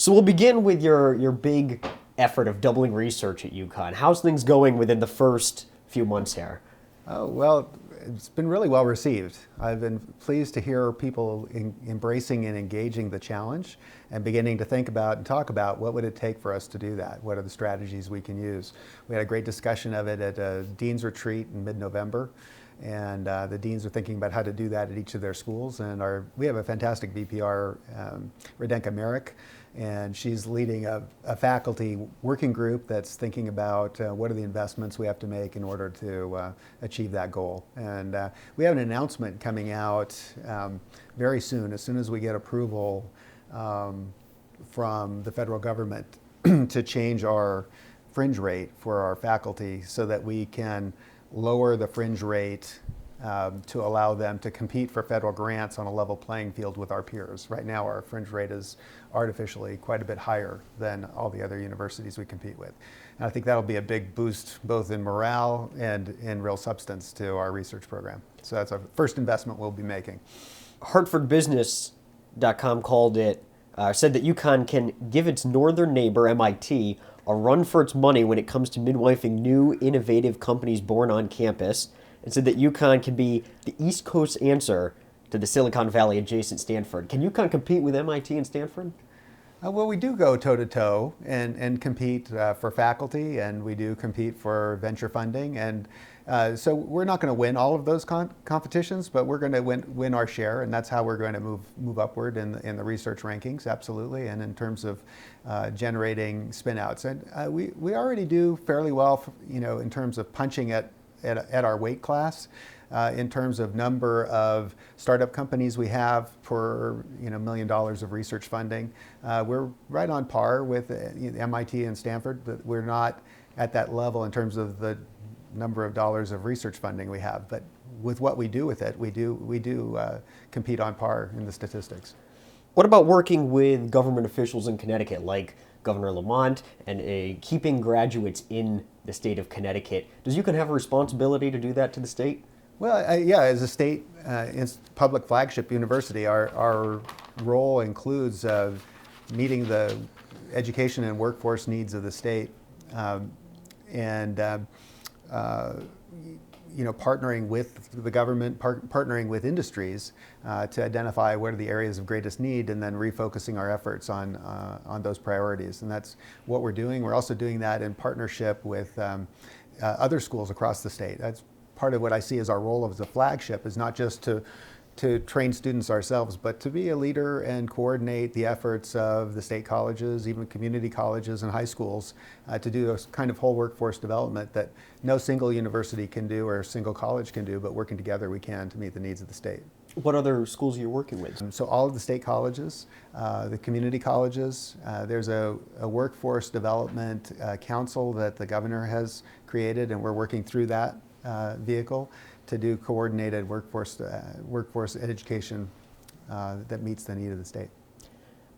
So we'll begin with your big effort of doubling research at UConn. How's things going within the first few months here? Oh, well, it's been really well received. I've been pleased to hear people embracing and engaging the challenge and beginning to think about and talk about what would it take for us to do that? What are the strategies we can use? We had a great discussion of it at a Dean's Retreat in mid-November. And the deans are thinking about how to do that at each of their schools. And we have a fantastic VPR, Radenka Merrick, and she's leading a faculty working group that's thinking about what are the investments we have to make in order to achieve that goal. And we have an announcement coming out very soon as we get approval from the federal government to change our fringe rate for our faculty so that we can lower the fringe rate to allow them to compete for federal grants on a level playing field with our peers. Right now our fringe rate is artificially quite a bit higher than all the other universities we compete with. And I think that'll be a big boost both in morale and in real substance to our research program. So that's our first investment we'll be making. HartfordBusiness.com said that UConn can give its northern neighbor, MIT, a run for its money when it comes to midwifing new, innovative companies born on campus, and said that UConn can be the East Coast answer to the Silicon Valley adjacent Stanford. Can UConn compete with MIT and Stanford? Well, we do go toe-to-toe and compete for faculty, and we do compete for venture funding. And so we're not going to win all of those competitions, but we're going to win our share, and that's how we're going to move upward in the research rankings, absolutely, and in terms of generating spin-outs. And we already do fairly well, in terms of punching at our weight class. In terms of number of startup companies we have per $1 million of research funding. We're right on par with MIT and Stanford, but we're not at that level in terms of the number of dollars of research funding we have. But with what we do with it, we do compete on par in the statistics. What about working with government officials in Connecticut, like Governor Lamont, and keeping graduates in the state of Connecticut? Does UConn have a responsibility to do that to the state? Well, yeah, as a state public flagship university, our role includes meeting the education and workforce needs of the state, and partnering with the government, partnering with industries to identify what are the areas of greatest need, and then refocusing our efforts on those priorities. And that's what we're doing. We're also doing that in partnership with other schools across the state. That's part of what I see as our role as a flagship, is not just to train students ourselves, but to be a leader and coordinate the efforts of the state colleges, even community colleges and high schools, to do a kind of whole workforce development that no single university can do or single college can do, but working together we can to meet the needs of the state. What other schools are you working with? So all of the state colleges, the community colleges, there's a workforce development council that the governor has created, and we're working through that vehicle to do coordinated workforce education that meets the need of the state.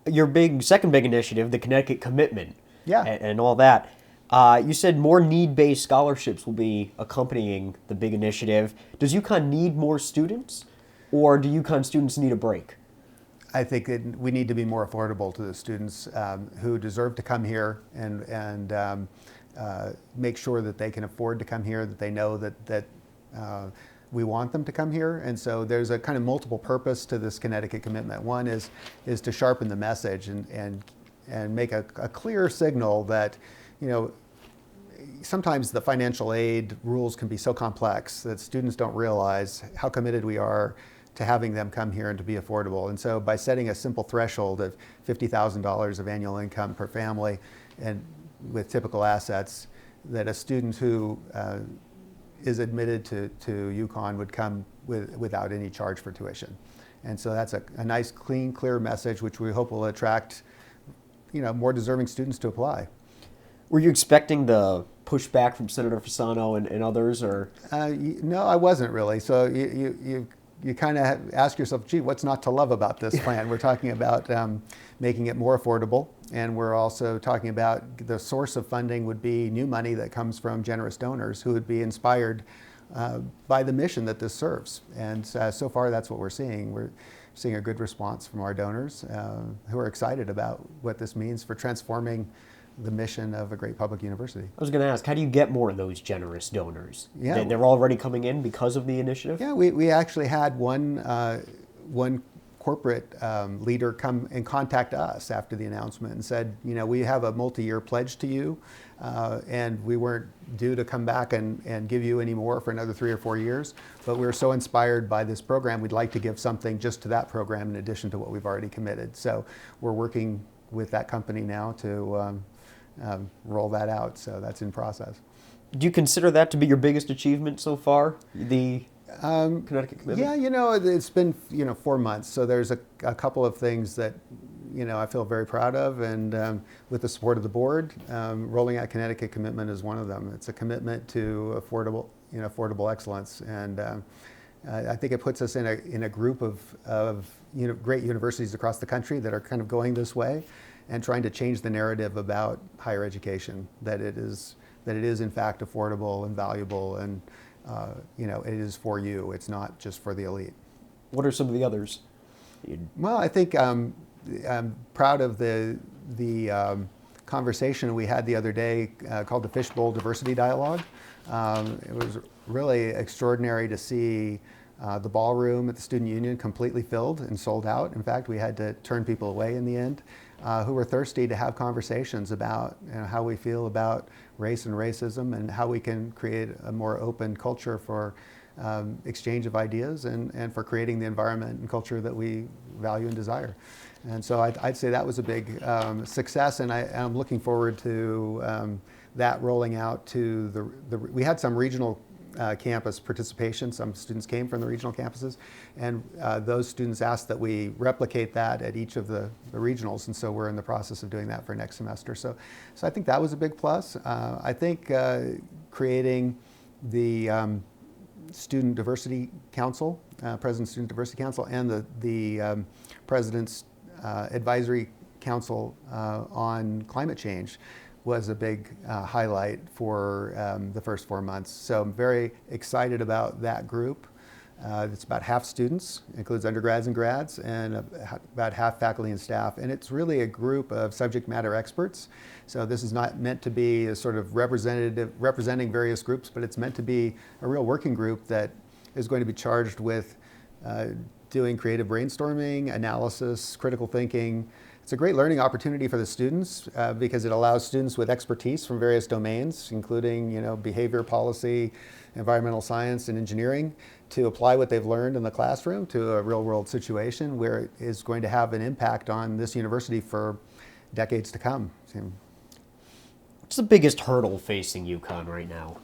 Your second big initiative, the Connecticut Commitment, yeah, and all that. You said more need-based scholarships will be accompanying the big initiative. Does UConn need more students, or do UConn students need a break? I think that we need to be more affordable to the students who deserve to come here, and make sure that they can afford to come here, that they know that we want them to come here. And so there's a kind of multiple purpose to this Connecticut Commitment. One is to sharpen the message and make a clear signal that, sometimes the financial aid rules can be so complex that students don't realize how committed we are to having them come here and to be affordable. And so by setting a simple threshold of $50,000 of annual income per family, and with typical assets, that a student who is admitted to UConn would come without any charge for tuition. And so that's a nice, clean, clear message, which we hope will attract more deserving students to apply. Were you expecting the pushback from Senator Fasano and others, or? No, I wasn't really. So you kind of ask yourself, gee, what's not to love about this plan? We're talking about making it more affordable, and we're also talking about the source of funding would be new money that comes from generous donors who would be inspired by the mission that this serves. And so far, that's what we're seeing. seeing a good response from our donors who are excited about what this means for transforming the mission of a great public university. I was going to ask, how do you get more of those generous donors? Yeah. They're already coming in because of the initiative? Yeah, we actually had one corporate leader come and contact us after the announcement and said, we have a multi-year pledge to you, and we weren't due to come back and give you any more for another 3 or 4 years, but we were so inspired by this program, we'd like to give something just to that program in addition to what we've already committed. So we're working with that company now to roll that out, so that's in process. Do you consider that to be your biggest achievement so far, the Connecticut commitment? Yeah, it's been 4 months, so there's a couple of things that I feel very proud of, and with the support of the board, rolling out Connecticut commitment is one of them. It's a commitment to affordable excellence, and I think it puts us in a group of great universities across the country that are kind of going this way and trying to change the narrative about higher education, that it is in fact affordable and valuable, and it is for you. It's not just for the elite. What are some of the others? Well, I think I'm proud of the conversation we had the other day called the Fishbowl Diversity Dialogue. It was really extraordinary to see the ballroom at the Student Union completely filled and sold out. In fact, we had to turn people away in the end who were thirsty to have conversations about how we feel about race and racism, and how we can create a more open culture for exchange of ideas and for creating the environment and culture that we value and desire. And so I'd say that was a big success, and I'm looking forward to that rolling out to we had some regional campus participation. Some students came from the regional campuses, and those students asked that we replicate that at each of the regionals, and so we're in the process of doing that for next semester. So I think that was a big plus. I think creating the Student Diversity Council, President's Student Diversity Council, and the President's Advisory Council on Climate Change was a big highlight for the first 4 months. So I'm very excited about that group. It's about half students, includes undergrads and grads, and about half faculty and staff. And it's really a group of subject matter experts. So this is not meant to be a sort of representing various groups, but it's meant to be a real working group that is going to be charged with doing creative brainstorming, analysis, critical thinking. It's a great learning opportunity for the students because it allows students with expertise from various domains, including behavior policy, environmental science, and engineering, to apply what they've learned in the classroom to a real-world situation where it is going to have an impact on this university for decades to come. What's the biggest hurdle facing UConn right now?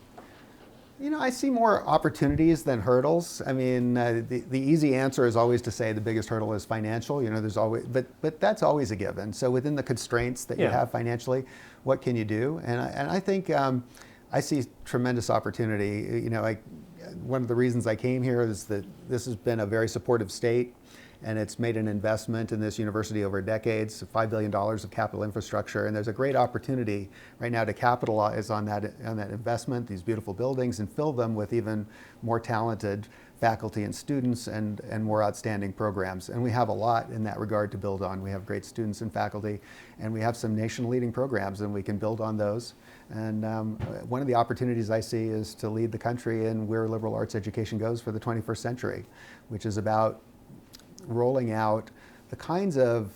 I see more opportunities than hurdles. I mean, the easy answer is always to say the biggest hurdle is financial. There's always, but that's always a given. So within the constraints that you have financially, what can you do? And I think I see tremendous opportunity. One of the reasons I came here is that this has been a very supportive state, and it's made an investment in this university over decades, $5 billion of capital infrastructure, and there's a great opportunity right now to capitalize on that investment, these beautiful buildings, and fill them with even more talented faculty and students and more outstanding programs. And we have a lot in that regard to build on. We have great students and faculty, and we have some nation-leading programs, and we can build on those. And one of the opportunities I see is to lead the country in where liberal arts education goes for the 21st century, which is about rolling out the kinds of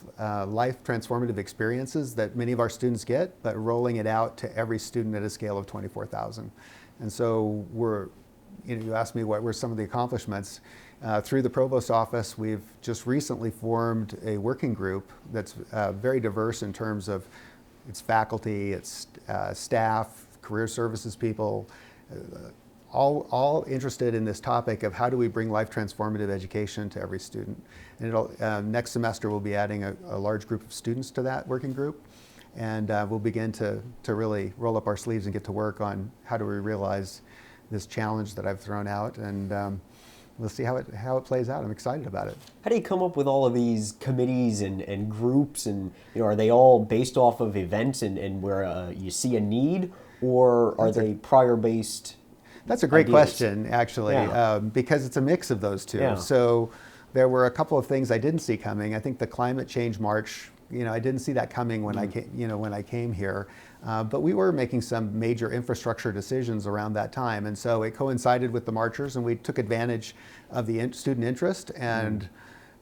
life transformative experiences that many of our students get, but rolling it out to every student at a scale of 24,000. And so you asked me what were some of the accomplishments. Through the Provost's office, we've just recently formed a working group that's very diverse in terms of its faculty, its staff, career services people, all interested in this topic of how do we bring life transformative education to every student. And next semester we'll be adding a large group of students to that working group, and we'll begin to really roll up our sleeves and get to work on how do we realize this challenge that I've thrown out, and we'll see how it plays out. I'm excited about it. How do you come up with all of these committees and groups, and are they all based off of events and where you see a need, or are they prior based? That's a great ideas? question, actually, because it's a mix of those two. Yeah. So there were a couple of things I didn't see coming. I think the climate change march, I didn't see that coming when I came, when I came here. But we were making some major infrastructure decisions around that time, and so it coincided with the marchers, and we took advantage of the student interest and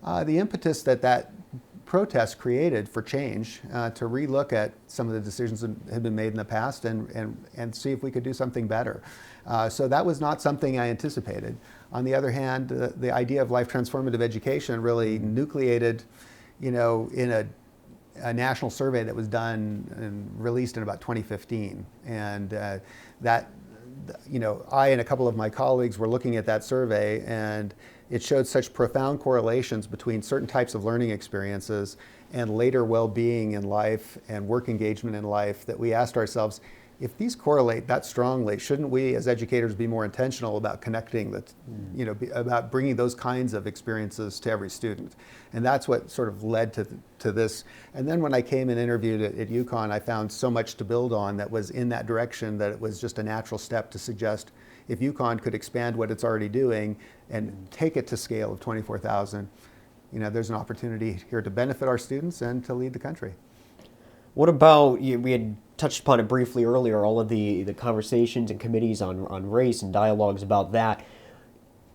the impetus that protest created for change, to relook at some of the decisions that had been made in the past and see if we could do something better. So that was not something I anticipated. On the other hand, the idea of life transformative education really nucleated, in a national survey that was done and released in about 2015. And that, I and a couple of my colleagues were looking at that survey, and it showed such profound correlations between certain types of learning experiences and later well-being in life and work engagement in life that we asked ourselves, if these correlate that strongly, shouldn't we as educators be more intentional about connecting, about bringing those kinds of experiences to every student? And that's what sort of led to this. And then when I came and interviewed at UConn, I found so much to build on that was in that direction that it was just a natural step to suggest if UConn could expand what it's already doing and take it to scale of 24,000, there's an opportunity here to benefit our students and to lead the country. What about, we had touched upon it briefly earlier, all of the conversations and committees on race and dialogues about that.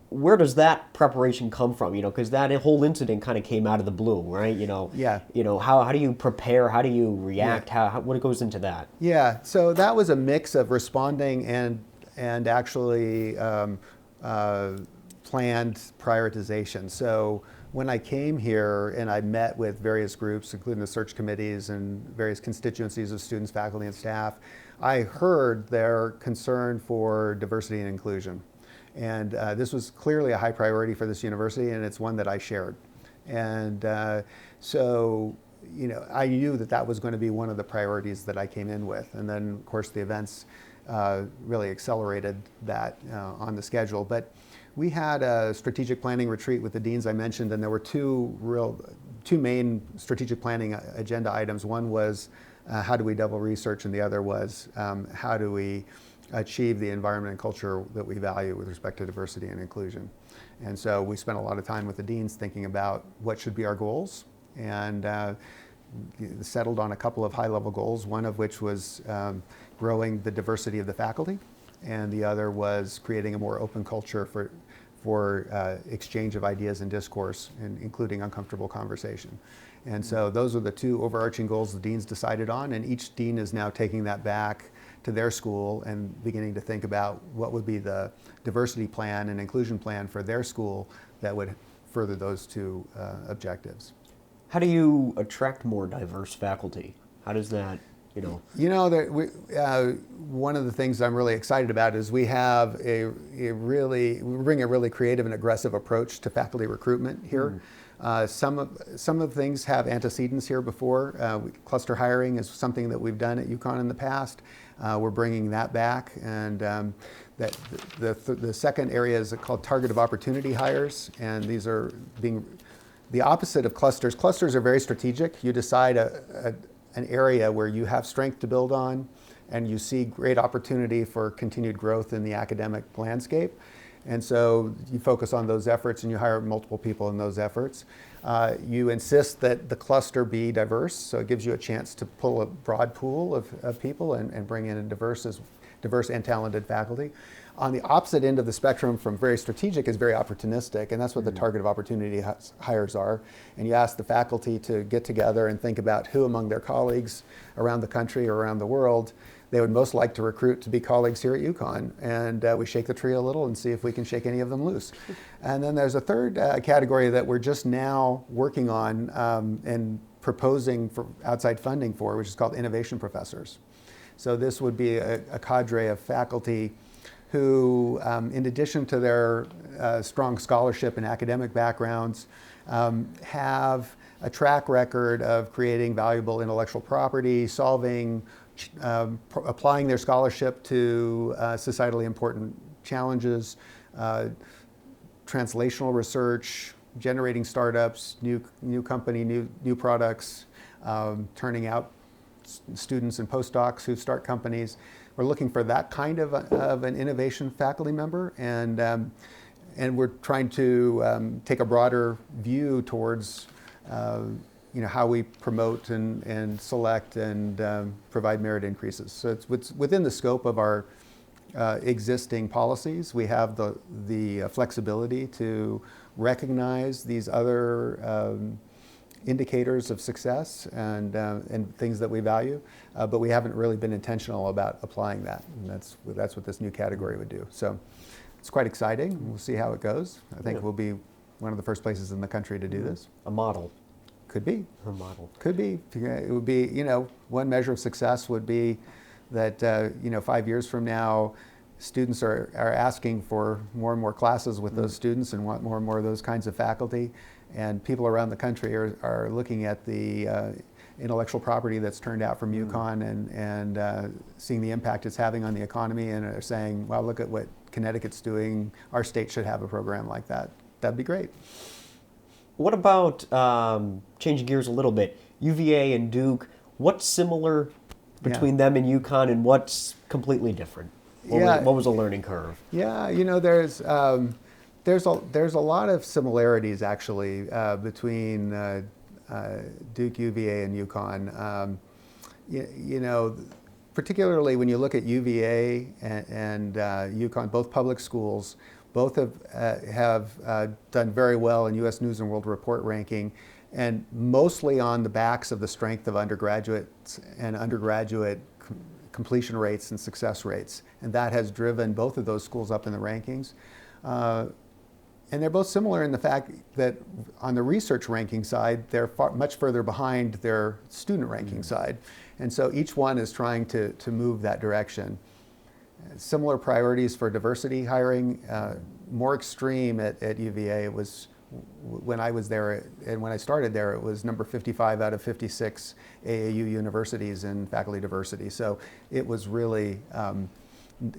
Where does that preparation come from? Because that whole incident kind of came out of the blue, right? Yeah. How do you prepare? How do you react? Yeah. What goes into that? Yeah. So that was a mix of responding and actually planned prioritization. So when I came here and I met with various groups, including the search committees and various constituencies of students, faculty, and staff, I heard their concern for diversity and inclusion. And this was clearly a high priority for this university, and it's one that I shared. And so, I knew that was going to be one of the priorities that I came in with. And then, of course, the events really accelerated that on the schedule. But we had a strategic planning retreat with the deans I mentioned, and there were two main strategic planning agenda items. One was how do we double research, and the other was how do we achieve the environment and culture that we value with respect to diversity and inclusion. And so we spent a lot of time with the deans thinking about what should be our goals, and settled on a couple of high-level goals, one of which was growing the diversity of the faculty, and the other was creating a more open culture for exchange of ideas and discourse, and including uncomfortable conversation. And so those are the two overarching goals the deans decided on, and each dean is now taking that back to their school and beginning to think about what would be the diversity plan and inclusion plan for their school that would further those two objectives. How do you attract more diverse faculty? How does that, one of the things I'm really excited about is we have we bring a really creative and aggressive approach to faculty recruitment here. Some of the things have antecedents here before. Cluster hiring is something that we've done at UConn in the past. We're bringing that back, and the second area is called targeted opportunity hires, and these are the opposite of clusters. Clusters are very strategic. You decide an area where you have strength to build on, and you see great opportunity for continued growth in the academic landscape. And so you focus on those efforts and you hire multiple people in those efforts. You insist that the cluster be diverse, so it gives you a chance to pull a broad pool of people and bring in a diverse and talented faculty. On the opposite end of the spectrum from very strategic is very opportunistic, and that's what the target of opportunity hires are. And you ask the faculty to get together and think about who among their colleagues around the country or around the world they would most like to recruit to be colleagues here at UConn. And we shake the tree a little and see if we can shake any of them loose. And then there's a third category that we're just now working on and proposing for outside funding for, which is called innovation professors. So this would be a cadre of faculty who, in addition to their strong scholarship and academic backgrounds, have a track record of creating valuable intellectual property, applying their scholarship to societally important challenges, translational research, generating startups, new company, new products, turning out students and postdocs who start companies. We're looking for that kind of an innovation faculty member, and and we're trying to take a broader view towards how we promote and select and provide merit increases. So it's within the scope of our existing policies. We have the flexibility to recognize these other indicators of success and things that we value, but we haven't really been intentional about applying that. And that's what this new category would do. So it's quite exciting. We'll see how it goes. I think we'll be one of the first places in the country to do this. A model. Could be. A model. Could be. It would be, one measure of success would be that, 5 years from now, students are asking for more and more classes with those students and want more and more of those kinds of faculty. And people around the country are looking at the intellectual property that's turned out from UConn and seeing the impact it's having on the economy, and are saying, well, look at what Connecticut's doing. Our state should have a program like that. That'd be great. What about, changing gears a little bit, UVA and Duke, what's similar between them and UConn, and what's completely different? What was the learning curve? Yeah, there's a lot of similarities actually between Duke, UVA, and UConn. Particularly when you look at UVA and UConn, both public schools, both have done very well in U.S. News and World Report ranking, and mostly on the backs of the strength of undergraduates and undergraduate completion rates and success rates. And that has driven both of those schools up in the rankings. And they're both similar in the fact that on the research ranking side, they're much further behind their student ranking side. And so each one is trying to move that direction. Similar priorities for diversity hiring, more extreme at UVA. It was, when I was there and when I started there, it was number 55 out of 56 AAU universities in faculty diversity. So it was really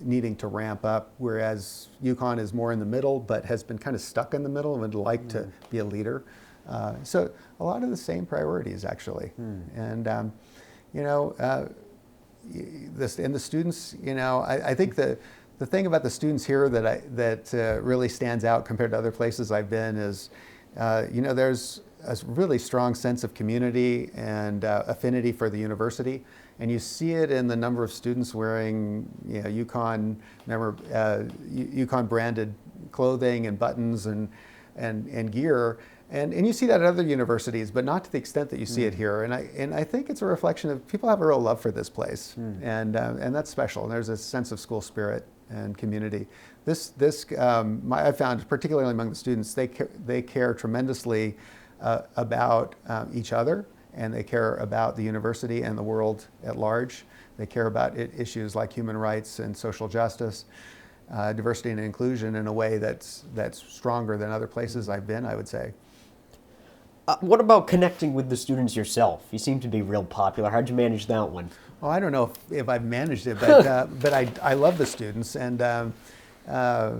needing to ramp up, whereas UConn is more in the middle, but has been kind of stuck in the middle and would like to be a leader. So a lot of the same priorities, actually. And, and the students, I think the thing about the students here that really stands out compared to other places I've been is, there's a really strong sense of community and affinity for the university. And you see it in the number of students wearing, UConn branded clothing and buttons and gear. And you see that at other universities, but not to the extent that you see it here. And I think it's a reflection of people have a real love for this place, and that's special. And there's a sense of school spirit and community. I found, particularly among the students, they care tremendously about each other, and they care about the university and the world at large. They care about issues like human rights and social justice, diversity and inclusion in a way that's stronger than other places I've been, I would say. What about connecting with the students yourself? You seem to be real popular. How'd you manage that one? Well, I don't know if I've managed it, but I love the students. And I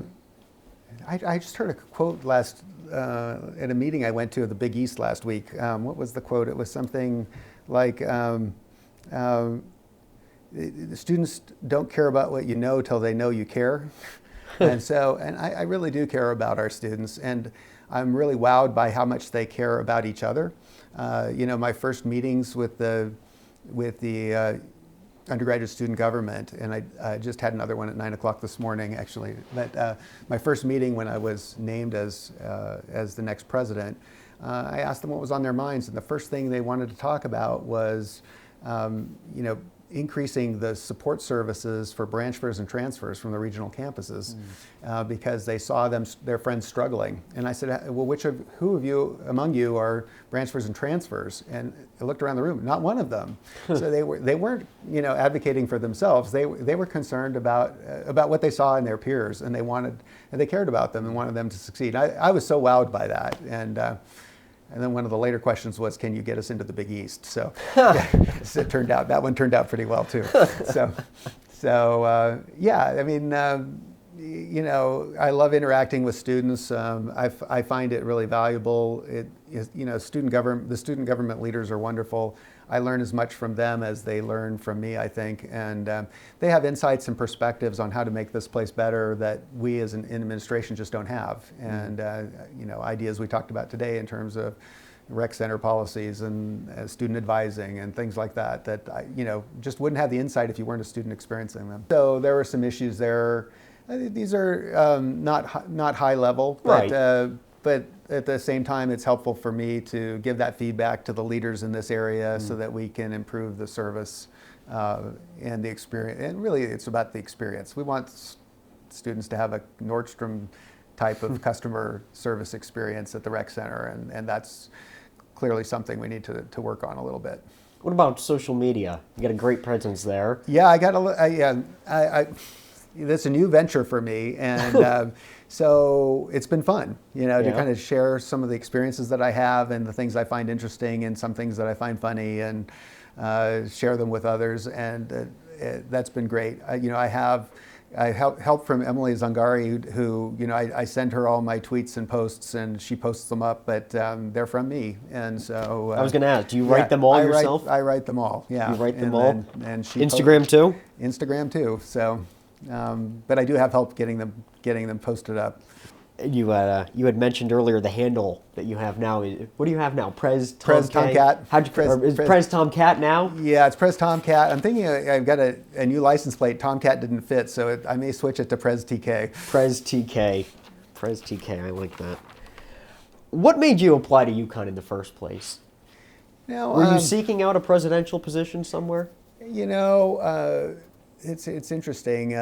just heard a quote at a meeting I went to at the Big East last week. What was the quote? It was something like, the students don't care about what you know till they know you care. And I really do care about our students. And I'm really wowed by how much they care about each other. My first meetings with the undergraduate student government, and I just had another one at 9 o'clock this morning, actually. But my first meeting when I was named as the next president, I asked them what was on their minds, and the first thing they wanted to talk about was, increasing the support services for branchfers and transfers from the regional campuses, because they saw their friends struggling. And I said, well, who of you among you are branchfers and transfers? And I looked around the room, not one of them. So they weren't advocating for themselves. They were concerned about what they saw in their peers, and they cared about them and wanted them to succeed. I was so wowed by that. And then one of the later questions was, can you get us into the Big East? So that one turned out pretty well too. you know, I love interacting with students. I find it really valuable. It is, you know, the student government leaders are wonderful. I learn as much from them as they learn from me, I think. And they have insights and perspectives on how to make this place better that we as an administration just don't have. And, you know, ideas we talked about today in terms of rec center policies and student advising and things like that, that I, you know, just wouldn't have the insight if you weren't a student experiencing them. So there were some issues there. These are not high level, but, Right. But at the same time, it's helpful for me to give that feedback to the leaders in this area so that we can improve the service and the experience. And really, it's about the experience. We want students to have a Nordstrom type of customer service experience at the rec center, and that's clearly something we need to work on a little bit. What about social media? You got a great presence there. Yeah, that's a new venture for me, and so it's been fun, you know, to kind of share some of the experiences that I have and the things I find interesting and some things that I find funny, and share them with others, and that's been great. You know, I help from Emily Zangari, who, you know, I send her all my tweets and posts, and she posts them up, but they're from me, and so. I was going to ask, do you write them all yourself? I write them all, yeah. You write them all? And she Instagram too? Instagram too, so, but I do have help getting them posted up. You had mentioned earlier the handle that you have now. What do you have now? Prez Tomcat. Is Prez Tomcat now? Yeah, it's Prez Tomcat. I'm thinking I've got a new license plate. Tomcat didn't fit, so I may switch it to Prez TK. Prez TK. Prez TK, I like that. What made you apply to UConn in the first place? Now, Were you seeking out a presidential position somewhere? You know, it's interesting.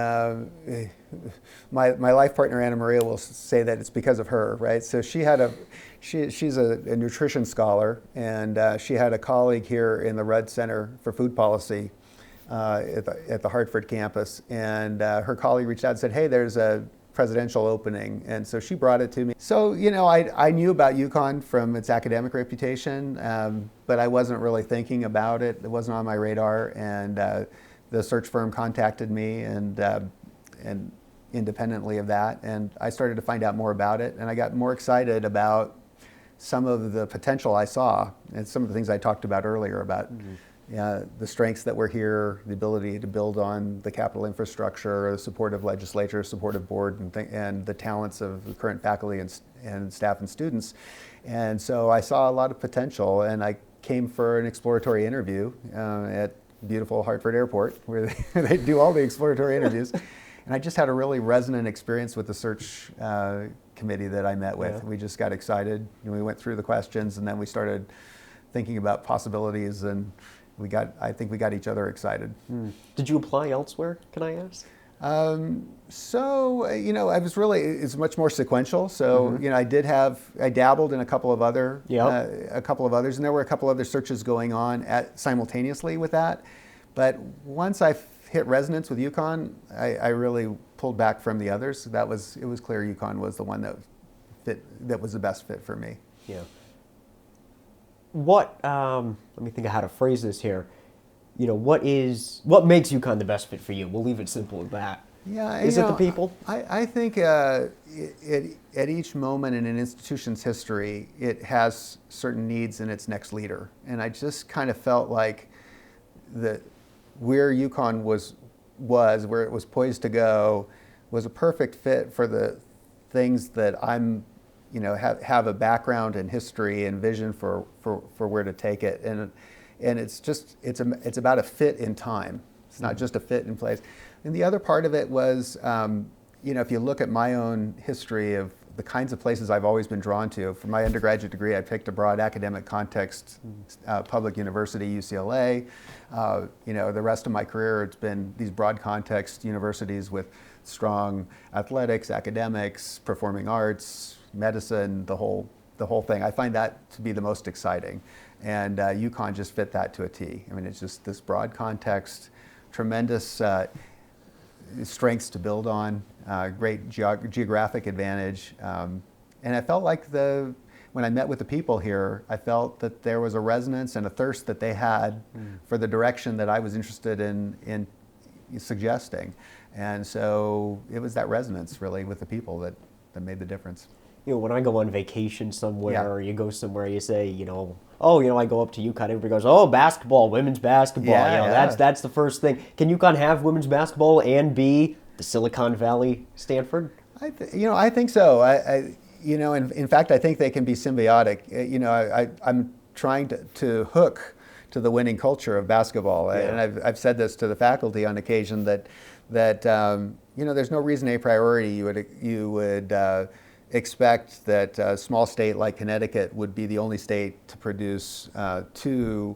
My life partner Anna Maria will say that it's because of her, right? So she's a nutrition scholar, and she had a colleague here in the Rudd Center for Food Policy at the Hartford campus, and her colleague reached out and said, "Hey, there's a presidential opening," and so she brought it to me. So, you know, I knew about UConn from its academic reputation, but I wasn't really thinking about it. It wasn't on my radar, and the search firm contacted me, and independently of that, and I started to find out more about it, and I got more excited about some of the potential I saw, and some of the things I talked about earlier about the strengths that were here, the ability to build on the capital infrastructure, the supportive legislature, supportive board, and the talents of the current faculty and staff and students. And so I saw a lot of potential, and I came for an exploratory interview at beautiful Hartford Airport, where they do all the exploratory interviews. And I just had a really resonant experience with the search committee that I met with. We just got excited, and we went through the questions, and then we started thinking about possibilities, and I think we got each other excited. Did you apply elsewhere, can I ask? So, you know, it's much more sequential. So, you know, I dabbled in a couple of others, and there were a couple other searches going on simultaneously with that. But once I hit resonance with UConn, I really pulled back from the others. It was clear UConn was the one that was the best fit for me. Yeah. Let me think of how to phrase this here. You know, what makes UConn the best fit for you? We'll leave it simple as that. Yeah, Is it the people? I think at each moment in an institution's history, it has certain needs in its next leader. And I just kind of felt like where UConn was where it was poised to go, was a perfect fit for the things that I'm, you know, have a background and history and vision for where to take it. And it's about a fit in time. It's not just a fit in place. And the other part of it was, you know, if you look at my own history of the kinds of places I've always been drawn to. For my undergraduate degree, I picked a broad academic context, public university, UCLA. You know, the rest of my career, it's been these broad context universities with strong athletics, academics, performing arts, medicine, the whole thing. I find that to be the most exciting. And UConn just fit that to a T. I mean, it's just this broad context, tremendous strengths to build on, great geographic advantage. And I felt like when I met with the people here, I felt that there was a resonance and a thirst that they had for the direction that I was interested in suggesting. And so it was that resonance really with the people that made the difference. You know, when I go on vacation somewhere, Yeah. or you go somewhere, you say, oh, I go up to UConn, everybody goes, oh, basketball, women's basketball. Yeah, yeah. That's the first thing. Can UConn have women's basketball and be the Silicon Valley Stanford? I think so. In fact, I think they can be symbiotic. I'm trying to hook to the winning culture of basketball, Yeah. and I've said this to the faculty on occasion that there's no reason a priori you would expect that a small state like Connecticut would be the only state to produce two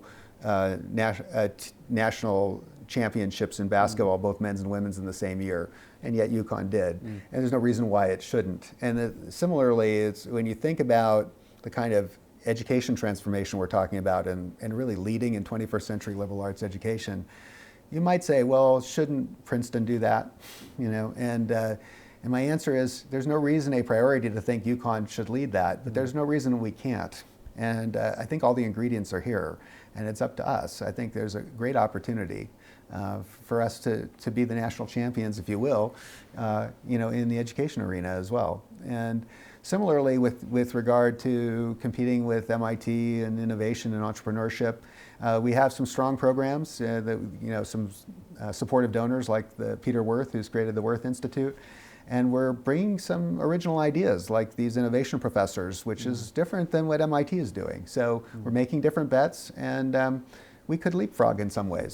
national championships in basketball, both men's and women's, in the same year, and yet UConn did. And there's no reason why it shouldn't. And similarly, it's when you think about the kind of education transformation we're talking about and really leading in 21st century liberal arts education, you might say, well, shouldn't Princeton do that? And my answer is, there's no reason a priority to think UConn should lead that, but there's no reason we can't. And I think all the ingredients are here, and it's up to us. I think there's a great opportunity for us to be the national champions, if you will, in the education arena as well. And similarly, with regard to competing with MIT and innovation and entrepreneurship, we have some strong programs, some supportive donors like the Peter Wirth, who's created the Wirth Institute. And we're bringing some original ideas like these innovation professors, which is different than what MIT is doing. So we're making different bets, and we could leapfrog in some ways.